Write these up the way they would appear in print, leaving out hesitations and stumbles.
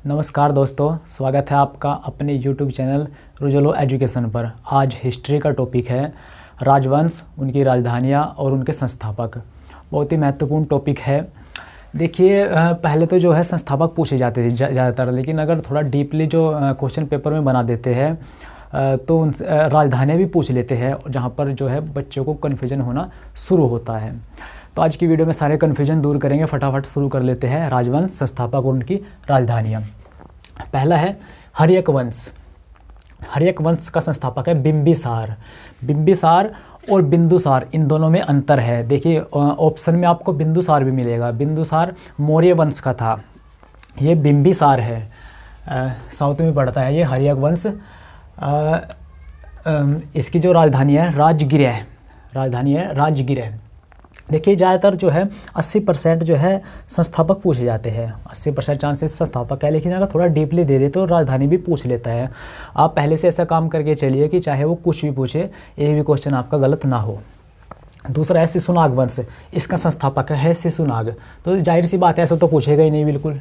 नमस्कार दोस्तों, स्वागत है आपका अपने YouTube चैनल रुजलो एजुकेशन पर। आज हिस्ट्री का टॉपिक है राजवंश, उनकी राजधानियाँ और उनके संस्थापक। बहुत ही महत्वपूर्ण टॉपिक है। देखिए, पहले तो जो है संस्थापक पूछे जाते थे ज़्यादातर, लेकिन अगर थोड़ा डीपली जो क्वेश्चन पेपर में बना देते हैं तो उन राजधानियाँ भी पूछ लेते हैं, जहाँ पर जो है बच्चों को कन्फ्यूजन होना शुरू होता है। तो आज की वीडियो में सारे कन्फ्यूजन दूर करेंगे। फटाफट शुरू कर लेते हैं। राजवंश, संस्थापक और उनकी राजधानियाँ। पहला है हर्यक वंश। हर्यक वंश का संस्थापक है बिंबिसार। बिंबिसार और बिंदुसार, इन दोनों में अंतर है। देखिए, ऑप्शन में आपको बिंदुसार भी मिलेगा। बिंदुसार मौर्य वंश का था, ये बिंबिसार है। साउथ में पड़ता है ये हर्यक वंश। इसकी जो राजधानी है राजगृह, राजधानी है राजगृह। देखिए, ज़्यादातर जो है 80% जो है संस्थापक पूछे जाते हैं। 80% चांसेस संस्थापक है, लेकिन अगर थोड़ा डीपली दे दे तो राजधानी भी पूछ लेता है। आप पहले से ऐसा काम करके चलिए कि चाहे वो कुछ भी पूछे, एक भी क्वेश्चन आपका गलत ना हो। दूसरा है शिशुनाग वंश। इसका संस्थापक है शिशुनाग। तो जाहिर सी बात है, ऐसा तो पूछेगा ही नहीं बिल्कुल।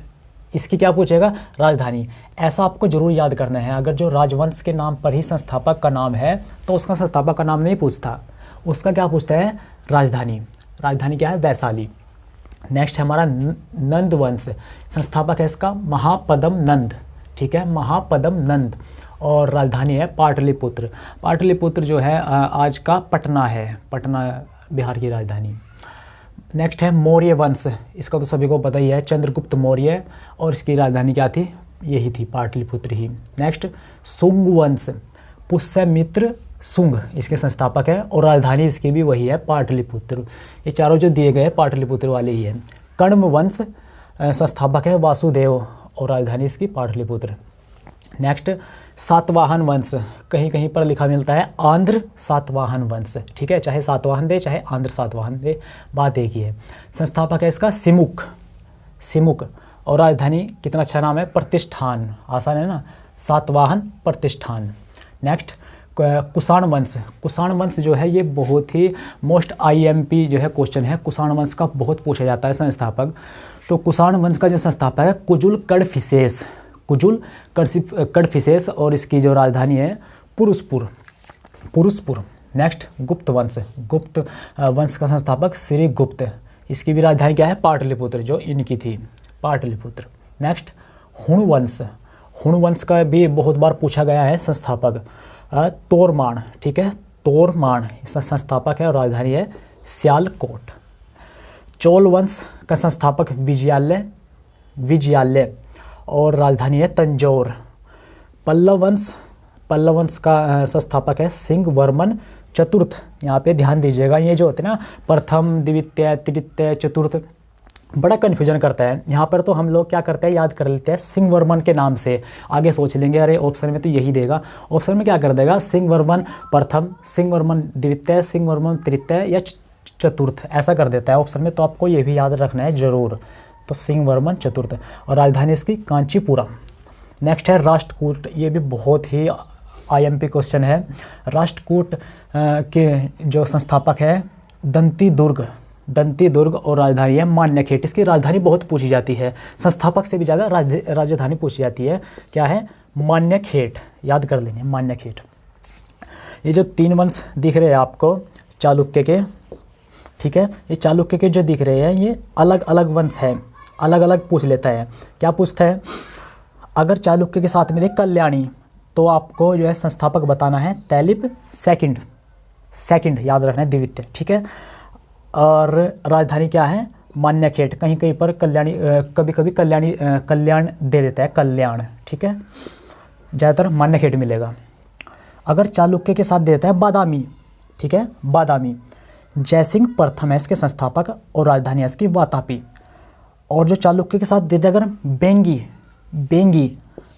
इसकी क्या पूछेगा? राजधानी। ऐसा आपको जरूर याद करना है। अगर जो राजवंश के नाम पर ही संस्थापक का नाम है तो उसका संस्थापक का नाम नहीं पूछता, उसका क्या पूछता है? राजधानी। राजधानी क्या है? वैशाली। नेक्स्ट है हमारा नंद वंश। संस्थापक है इसका महापद्म नंद। ठीक है, महापद्म नंद। और राजधानी है पाटलिपुत्र। पाटलिपुत्र जो है आज का पटना है, पटना बिहार की राजधानी। नेक्स्ट है मौर्य वंश। इसका तो सभी को पता ही है, चंद्रगुप्त मौर्य, और इसकी राजधानी क्या थी? यही थी, पाटलिपुत्र ही। नेक्स्ट शुंग वंश। पुष्यमित्र शुंग इसके संस्थापक है और राजधानी इसकी भी वही है, पाटलिपुत्र। ये चारों जो दिए गए पाटलिपुत्र वाले ही है। कण्व वंश संस्थापक है वासुदेव और राजधानी इसकी पाटलिपुत्र। नेक्स्ट सातवाहन वंश। कहीं कहीं पर लिखा मिलता है आंध्र सातवाहन वंश। ठीक है, चाहे सातवाहन दे चाहे आंध्र सातवाहन दे, बात एक ही है। संस्थापक है इसका सिमुक। सिमुक। और राजधानी, कितना अच्छा नाम है, प्रतिष्ठान। आसान है ना, सातवाहन प्रतिष्ठान। नेक्स्ट कुषाण वंश। कुषाण वंश जो है ये बहुत ही मोस्ट IMP जो है क्वेश्चन है। कुषाण वंश का बहुत पूछा जाता है संस्थापक। तो कुषाण वंश का जो संस्थापक है कुजुल कड़फिसेस। कुजुल कड़फिसेस, और इसकी जो राजधानी है पुरुषपुर। पुरुषपुर। नेक्स्ट गुप्त वंश। गुप्त वंश का संस्थापक श्रीगुप्त। इसकी भी राजधानी क्या है? पाटलिपुत्र, जो इनकी थी, पाटलिपुत्र। नेक्स्ट हुण वंश। हुण वंश का भी बहुत बार पूछा गया है संस्थापक तोरमान। ठीक है, तोरमान इसका संस्थापक है और राजधानी है सियालकोट। चोल वंश का संस्थापक विजयालय। विजयालय और राजधानी है तंजौर। पल्लव वंश। पल्लव वंश का संस्थापक है सिंहवर्मन चतुर्थ। यहाँ पे ध्यान दीजिएगा, ये जो होते हैं ना प्रथम, द्वितीय, तृतीय, चतुर्थ, बड़ा कन्फ्यूजन करता है। यहाँ पर तो हम लोग क्या करते हैं, याद कर लेते हैं सिंहवर्मन के नाम से। आगे सोच लेंगे अरे ऑप्शन में तो यही देगा। ऑप्शन में क्या कर देगा? सिंहवर्मन प्रथम, सिंहवर्मन द्वितीय, सिंहवर्मन तृतीय या चतुर्थ, ऐसा कर देता है ऑप्शन में। तो आपको ये भी याद रखना है जरूर। तो सिंहवर्मन चतुर्थ और राजधानी इसकी कांचीपुरम। नेक्स्ट है राष्ट्रकूट। ये भी बहुत ही IMP क्वेश्चन है। राष्ट्रकूट के जो संस्थापक है दंती दुर्ग। दंती दुर्ग और राजधानी है मान्यखेट। इसकी राजधानी बहुत पूछी जाती है, संस्थापक से भी ज़्यादा राजधानी पूछी जाती है। क्या है? मान्यखेट। याद कर लेंगे, मान्यखेट। ये जो 3 वंश दिख रहे हैं आपको चालुक्य के, ठीक है, ये चालुक्य के जो दिख रहे हैं ये अलग अलग वंश है, अलग अलग पूछ लेता है। क्या पूछता है? अगर चालुक्य के साथ में देख कल्याणी, तो आपको जो है संस्थापक बताना है तैलिप सेकंड। सेकंड याद रखना है, द्वितीय। ठीक है, और राजधानी क्या है? मान्यखेट। कहीं कहीं पर कल्याणी, कभी कभी कल्याण दे देता है, कल्याण। ठीक है, ज़्यादातर मान्यखेट मिलेगा। अगर चालुक्य के साथ देता है बादामी, ठीक है, बादामी। जयसिंह प्रथम है इसके संस्थापक और राजधानी है इसकी वातापी। और जो चालुक्य के साथ देते अगर बेंगी, बेंगी,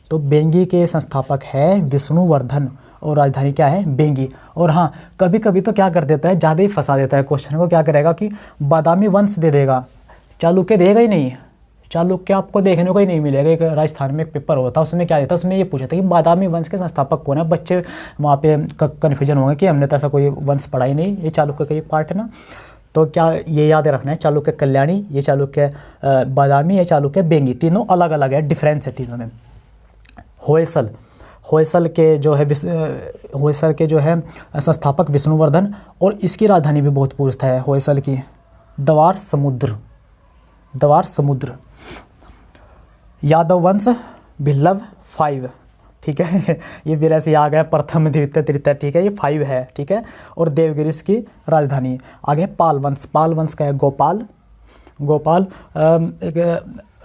तो बेंगी के संस्थापक है विष्णुवर्धन और राजधानी क्या है? बेंगी। और हाँ, कभी कभी तो क्या कर देता है, ज़्यादा ही फंसा देता है क्वेश्चन को। क्या करेगा कि बादामी वंश दे देगा, चालुक्य देगा ही नहीं। चालुक्य आपको देखने को ही नहीं मिलेगा। एक राजस्थान में एक पेपर होता है, उसमें क्या देता है, उसमें ये पूछा था कि बादामी वंश के संस्थापक कौन है। बच्चे वहाँ पे कन्फ्यूजन होंगे कि हमने तो ऐसा कोई वंश पढ़ा ही नहीं, ये चालुक्य का एक पार्ट है ना। तो क्या ये याद रखना है, चालुक्य कल्याणी, ये चालुक्य बादामी, ये चालुक्य बेंगी, तीनों अलग अलग है, डिफरेंस है तीनों में। होयसल, होयसल के जो है होयसल के जो है संस्थापक विष्णुवर्धन, और इसकी राजधानी भी बहुत पूछता है होयसल की, द्वार समुद्र, द्वार समुद्र। यादव वंश भिल्लव 5, ठीक है, ये फिर से आ गया प्रथम द्वितीय तृतीय, ठीक है, ये 5 है, ठीक है। और देवगिरी की राजधानी। आगे पाल वंश, पाल वंश का है गोपाल, गोपाल एक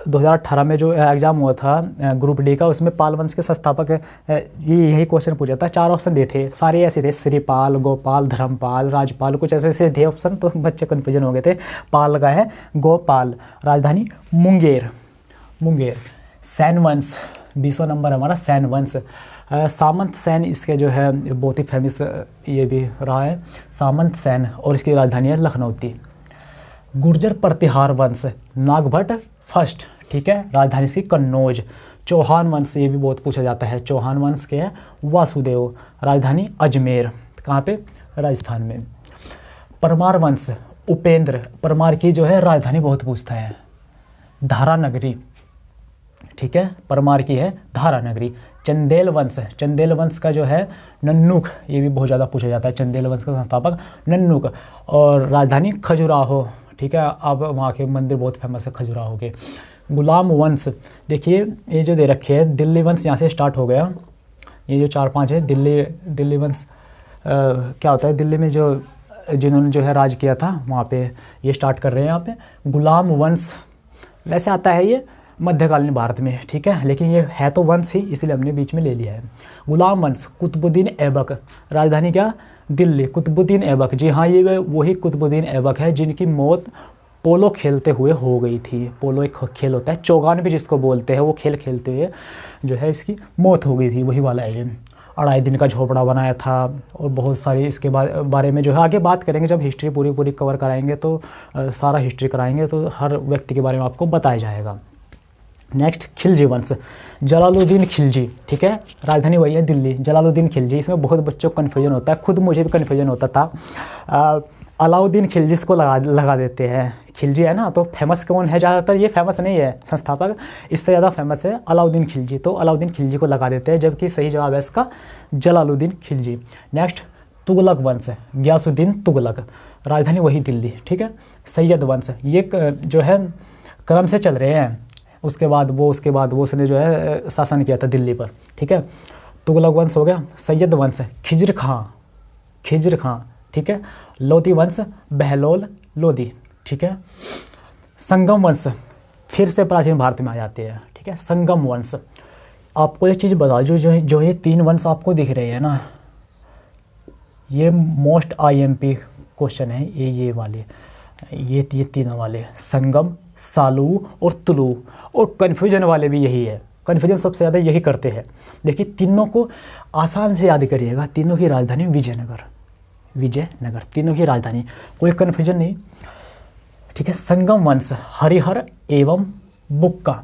2018 में जो एग्ज़ाम हुआ था ग्रुप डी का, उसमें पाल वंश के संस्थापक यही क्वेश्चन पूछा था, 4 ऑप्शन दिए थे, सारे ऐसे थे, श्रीपाल, गोपाल, धर्मपाल, राजपाल, कुछ ऐसे ऐसे थे ऑप्शन, तो बच्चे कन्फ्यूजन हो गए थे। पाल का है गोपाल। राजधानी मुंगेर, मुंगेर। सैन वंश 20वां नंबर हमारा, सैन वंश। सामंत सैन इसके जो है बहुत ही फेमस ये भी रहा है, सामंत सैन, और इसकी राजधानी है लखनऊती। गुर्जर प्रतिहार वंश, नागभट्ट फर्स्ट, ठीक है, राजधानी इसकी कन्नौज। चौहान वंश, ये भी बहुत पूछा जाता है, चौहान वंश के हैं वासुदेव, राजधानी अजमेर, कहाँ पे, राजस्थान में। परमार वंश, उपेंद्र, परमार की जो है राजधानी बहुत पूछता है, धारा नगरी, ठीक है, परमार की है धारा नगरी। चंदेल वंश, चंदेल वंश का जो है नन्नुक, ये भी बहुत ज़्यादा पूछा जाता है, चंदेल वंश का संस्थापक नन्नुक, और राजधानी खजुराहो, ठीक है, अब वहाँ के मंदिर बहुत फेमस है खजुराहो के। गुलाम वंश, देखिए ये जो दे रखे हैं, दिल्ली वंश यहाँ से स्टार्ट हो गया, ये जो 4-5 है, दिल्ली वंश क्या होता है, दिल्ली में जो जिन्होंने जो है राज किया था वहाँ पे ये स्टार्ट कर रहे हैं यहाँ पे। गुलाम वंश वैसे आता है ये मध्यकालीन भारत में, ठीक है, लेकिन ये है तो वंश ही, इसलिए हमने बीच में ले लिया है। गुलाम वंश, कुतुबुद्दीन ऐबक, राजधानी क्या, दिल्ली, कुतुबुद्दीन ऐबक, जी हाँ, ये वही कुतुबुद्दीन ऐबक है जिनकी मौत पोलो खेलते हुए हो गई थी। पोलो एक खेल होता है, चौगान भी जिसको बोलते हैं, वो खेल खेलते हुए जो है इसकी मौत हो गई थी, वही वाला है ये। 2.5 दिन का झोपड़ा बनाया था, और बहुत सारी इसके बारे में जो है आगे बात करेंगे, जब हिस्ट्री पूरी कवर कराएंगे तो सारा हिस्ट्री कराएंगे तो हर व्यक्ति के बारे में आपको बताया जाएगा। नेक्स्ट खिलजी वंश, जलालुद्दीन खिलजी, ठीक है, राजधानी वही है दिल्ली, जलालुद्दीन खिलजी। इसमें बहुत बच्चों को कन्फ्यूजन होता है, खुद मुझे भी कन्फ्यूजन होता था। अलाउद्दीन खिलजी इसको लगा देते हैं, खिलजी है ना, तो फेमस कौन है, ज़्यादातर ये फेमस नहीं है संस्थापक, इससे ज़्यादा फेमस है अलाउद्दीन खिलजी, तो अलाउद्दीन खिलजी को लगा देते हैं, जबकि सही जवाब है इसका जलालुद्दीन खिलजी। नेक्स्ट तुगलक वंश, गयासुद्दीन तुगलक, राजधानी वही दिल्ली, ठीक है। सैयद वंश, ये जो है क्रम से चल रहे हैं, उसके बाद वो उसने जो है शासन किया था दिल्ली पर, ठीक है। तुगलक वंश हो गया। सैयद वंश, खिज्र खां, ठीक है। लोधी वंश, बहलोल लोधी, ठीक है। संगम वंश फिर से प्राचीन भारत में आ जाते हैं, ठीक है। संगम वंश, आपको एक चीज़ बता जो ये 3 वंश आपको दिख रहे हैं ना, ये मोस्ट IMP क्वेश्चन है, ये वाले, ये तीनों वाले, संगम, सालू और तुलू, और कन्फ्यूजन वाले भी यही है, कन्फ्यूजन सबसे ज़्यादा यही करते हैं। देखिए तीनों को आसान से याद करिएगा, तीनों की राजधानी विजयनगर, तीनों की राजधानी, कोई कन्फ्यूजन नहीं, ठीक है। संगम वंश, हरिहर एवं बुक्का,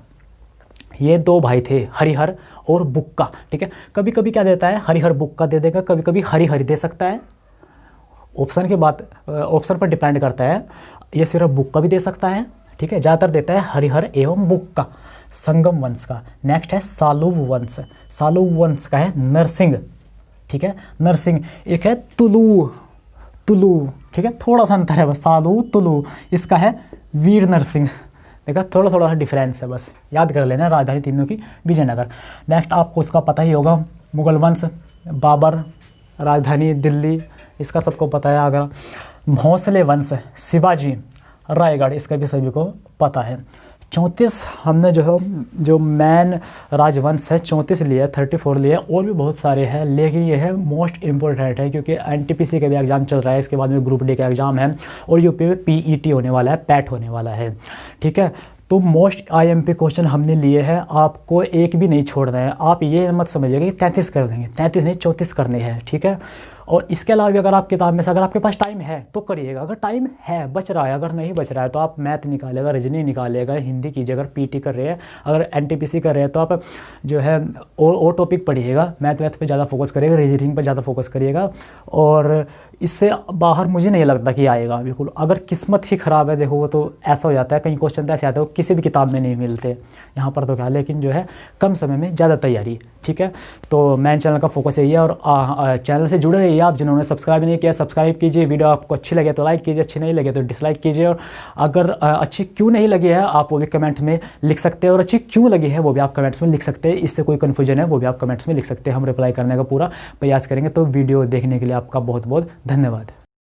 ये 2 भाई थे, हरिहर और बुक्का, ठीक है। कभी कभी क्या देता है, हरिहर बुक्का दे देगा, कभी कभी हरिहर दे सकता है, ऑप्शन पर डिपेंड करता है, ये सिर्फ बुक्का भी दे सकता है, ठीक है, ज़्यादातर देता है हरिहर एवं बुक्का, संगम वंश का। नेक्स्ट है सालुव वंश, सालुव वंश का है नरसिंह, ठीक है, नरसिंह। एक है तुलू, ठीक है, थोड़ा सा अंतर है बस, सालू तुलू, इसका है वीर नरसिंह, देखा, थोड़ा सा डिफरेंस है, बस याद कर लेना, राजधानी तीनों की विजयनगर। नेक्स्ट आपको इसका पता ही होगा, मुगल वंश, बाबर, राजधानी दिल्ली, इसका सबको पता है। अगर भोंसले वंश, शिवाजी, रायगढ़, इसका भी सभी को पता है। 34 हमने जो मैन राजवंश है 34 लिए, 34 लिए, और भी बहुत सारे हैं, लेकिन ये है मोस्ट इम्पोर्टेंट है, क्योंकि NTPC का भी एग्ज़ाम चल रहा है, इसके बाद में ग्रुप डी का एग्ज़ाम है, और यूपी में PET होने वाला है, पैट होने वाला है, ठीक है। तो मोस्ट IMP क्वेश्चन हमने लिए हैं, आपको एक भी नहीं छोड़ना है, आप ये मत समझिएगा कि 33 कर देंगे, 33 नहीं 34 करने हैं, ठीक है। और इसके अलावा भी अगर आप किताब में से अगर आपके पास टाइम है तो करिएगा, अगर टाइम है बच रहा है, अगर नहीं बच रहा है तो आप मैथ निकालिएगा, रीजनिंग निकालिएगा, हिंदी कीजिए, अगर पीटी कर रहे हैं, अगर एनटीपीसी कर रहे हैं तो आप जो है और टॉपिक पढ़िएगा, मैथ पे ज़्यादा फोकस करिएगा, रीजनिंग पर ज़्यादा फोकस करिएगा। और इससे बाहर मुझे नहीं लगता कि आएगा बिल्कुल। अगर किस्मत ही ख़राब है देखो, वो तो ऐसा हो जाता है, कई क्वेश्चन तो ऐसे आते हैं वो किसी भी किताब में नहीं मिलते, यहाँ पर तो क्या, लेकिन जो है कम समय में ज़्यादा तैयारी। ठीक है, तो मेन चैनल का फोकस यही है। और चैनल से जुड़े रहिए आप, जिन्होंने सब्सक्राइब नहीं किया सब्सक्राइब कीजिए, वीडियो आपको अच्छी लगे तो लाइक कीजिए, अच्छी नहीं लगे तो डिसलाइक कीजिए। और अगर अच्छी क्यों नहीं लगी है आप वो भी कमेंट्स में लिख सकते हैं, और अच्छी क्यों लगी है वो भी आप कमेंट्स में लिख सकते हैं, इससे कोई कन्फ्यूजन है वो भी आप कमेंट्स में लिख सकते हैं, हम रिप्लाई करने का पूरा प्रयास करेंगे। तो वीडियो देखने के लिए आपका बहुत बहुत धन्यवाद।